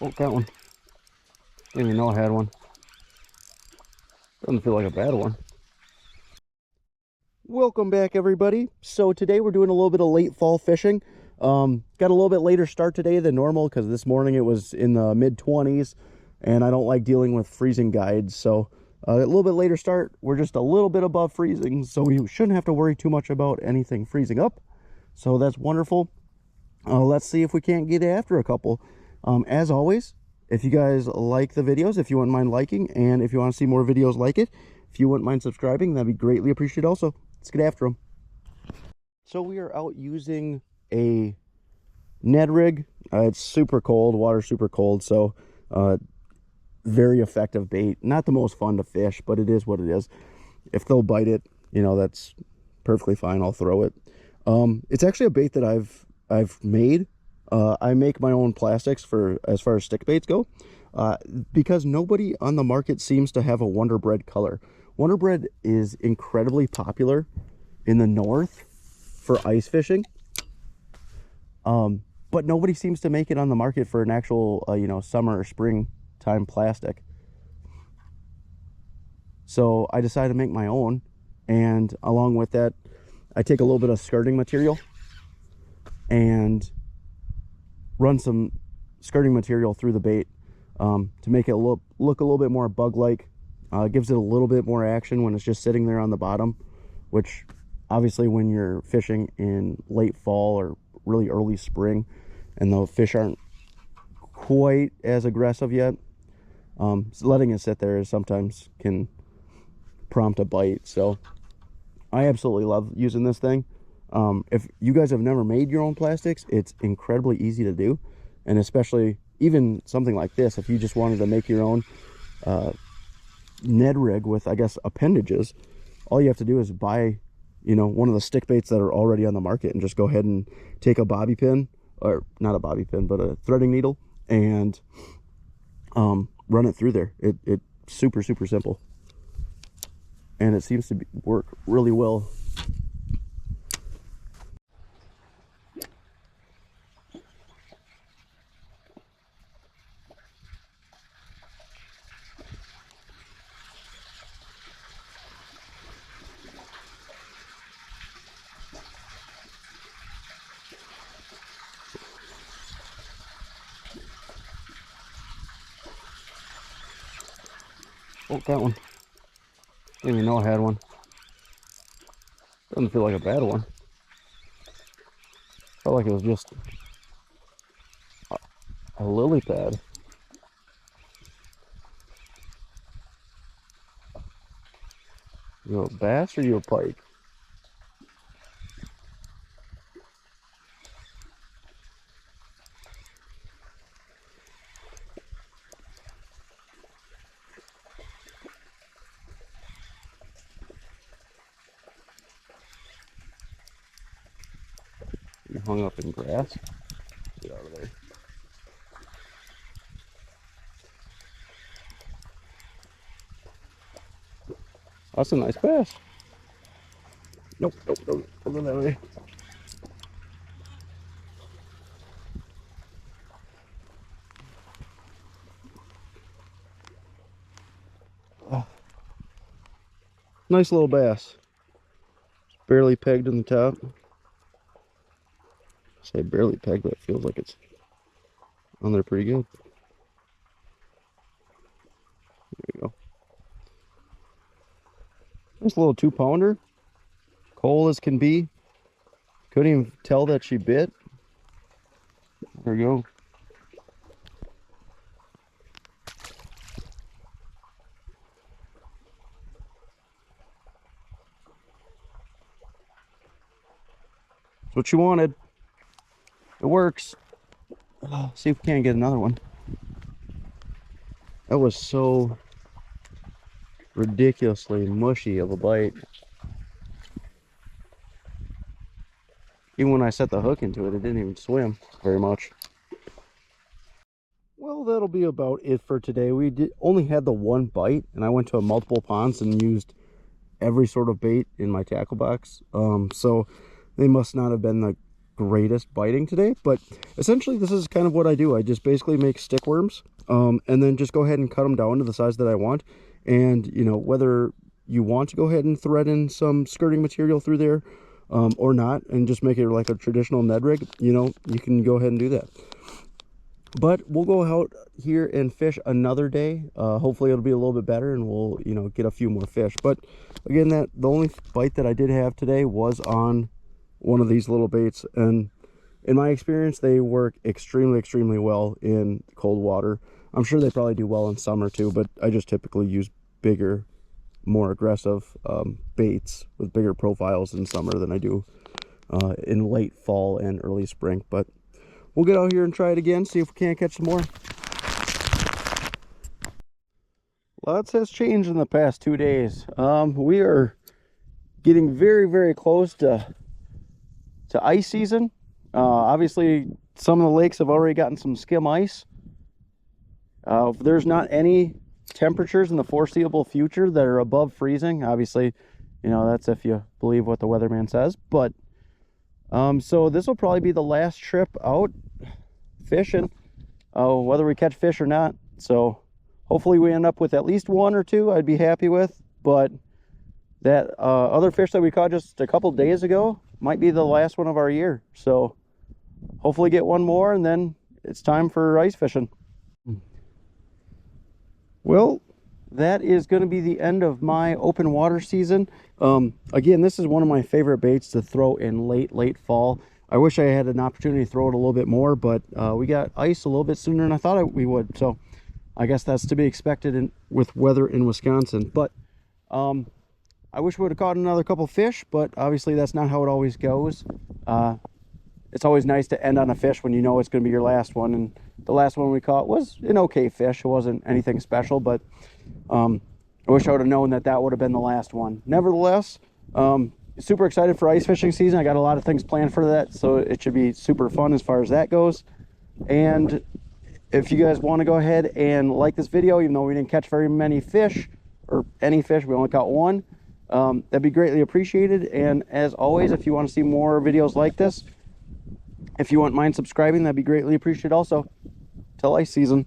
Oh, got one. Didn't even know I had one. Doesn't feel like a bad one. Welcome back, everybody. So today we're doing a little bit of late fall fishing. Got a little bit later start today than normal because this morning it was in the mid-20s and I don't like dealing with freezing guides. So a little bit later start. We're just a little bit above freezing, so we shouldn't have to worry too much about anything freezing up. So that's wonderful. Let's see if we can't get after a couple. As always, if you guys like the videos, if you wouldn't mind liking, and if you want to see more videos like it, if you wouldn't mind subscribing, that'd be greatly appreciated also. Let's get after them. So we are out using a Ned rig. It's super cold, water's super cold, so very effective bait. Not the most fun to fish, but it is what it is. If they'll bite it, you know, that's perfectly fine. I'll throw it. It's actually a bait that I've made. I make my own plastics for as far as stick baits go, because nobody on the market seems to have a Wonder Bread color. Wonder Bread is incredibly popular in the north for ice fishing, but nobody seems to make it on the market for an actual you know, summer or springtime plastic. So I decided to make my own, and along with that I take a little bit of skirting material and run some skirting material through the bait to make it look a little bit more bug-like. Gives it a little bit more action when it's just sitting there on the bottom, which obviously when you're fishing in late fall or really early spring and the fish aren't quite as aggressive yet, letting it sit there sometimes can prompt a bite. So I absolutely love using this thing. If you guys have never made your own plastics, it's incredibly easy to do, and especially even something like this, if you just wanted to make your own Ned rig with, I guess, appendages, all you have to do is buy, you know, one of the stick baits that are already on the market and just go ahead and take a bobby pin, or not a bobby pin, but a threading needle, and run it through there. It's super simple, and it seems to work really well. Oh, got one. Didn't even know I had one. Doesn't feel like a bad one. Felt like it was just a lily pad. You a bass or you a pike? You hung up in grass? Get out of there. That's a nice bass. Nope, don't go that way. Nice little bass. Barely pegged in the top. I say barely pegged, but it feels like it's on there pretty good. There we go. Nice little 2-pounder. Cold as can be. Couldn't even tell that she bit. There we go. That's what you wanted. It works. See if we can't get another one. That was so ridiculously mushy of a bite. Even when I set the hook into it, it didn't even swim very much. Well, that'll be about it for today. We only had the one bite, and I went to multiple ponds and used every sort of bait in my tackle box. So they must not have been greatest biting today, but essentially this is kind of what I do. I just basically make stick worms, and then just go ahead and cut them down to the size that I want. And you know, whether you want to go ahead and thread in some skirting material through there or not, and just make it like a traditional Ned rig, you know, you can go ahead and do that. But we'll go out here and fish another day. Hopefully it'll be a little bit better and we'll, you know, get a few more fish. But again, the only bite that I did have today was on one of these little baits, and in my experience they work extremely well in cold water. I'm sure they probably do well in summer too, but I just typically use bigger, more aggressive baits with bigger profiles in summer than I do in late fall and early spring. But we'll get out here and try it again, see if we can't catch some more. Lots has changed in the past 2 days. We are getting very close to ice season. Obviously some of the lakes have already gotten some skim ice. There's not any temperatures in the foreseeable future that are above freezing. Obviously, you know, that's if you believe what the weatherman says. But so this will probably be the last trip out fishing, whether we catch fish or not. So hopefully we end up with at least 1 or 2 I'd be happy with. But that other fish that we caught just a couple days ago might be the last one of our year. So hopefully get 1 more, and then it's time for ice fishing. Well, that is going to be the end of my open water season. Again, this is one of my favorite baits to throw in late fall. I wish I had an opportunity to throw it a little bit more, but we got ice a little bit sooner than I thought we would. So I guess that's to be expected with weather in Wisconsin. But I wish we would have caught another couple fish, but obviously that's not how it always goes. It's always nice to end on a fish when you know it's going to be your last one. And the last one we caught was an okay fish. It wasn't anything special, but I wish I would have known that that would have been the last one. Nevertheless, super excited for ice fishing season. I got a lot of things planned for that, so it should be super fun as far as that goes. And if you guys want to go ahead and like this video, even though we didn't catch very many fish, or any fish, we only caught 1, that'd be greatly appreciated. And as always, if you want to see more videos like this, if you wouldn't mind subscribing, that'd be greatly appreciated also. Till ice season.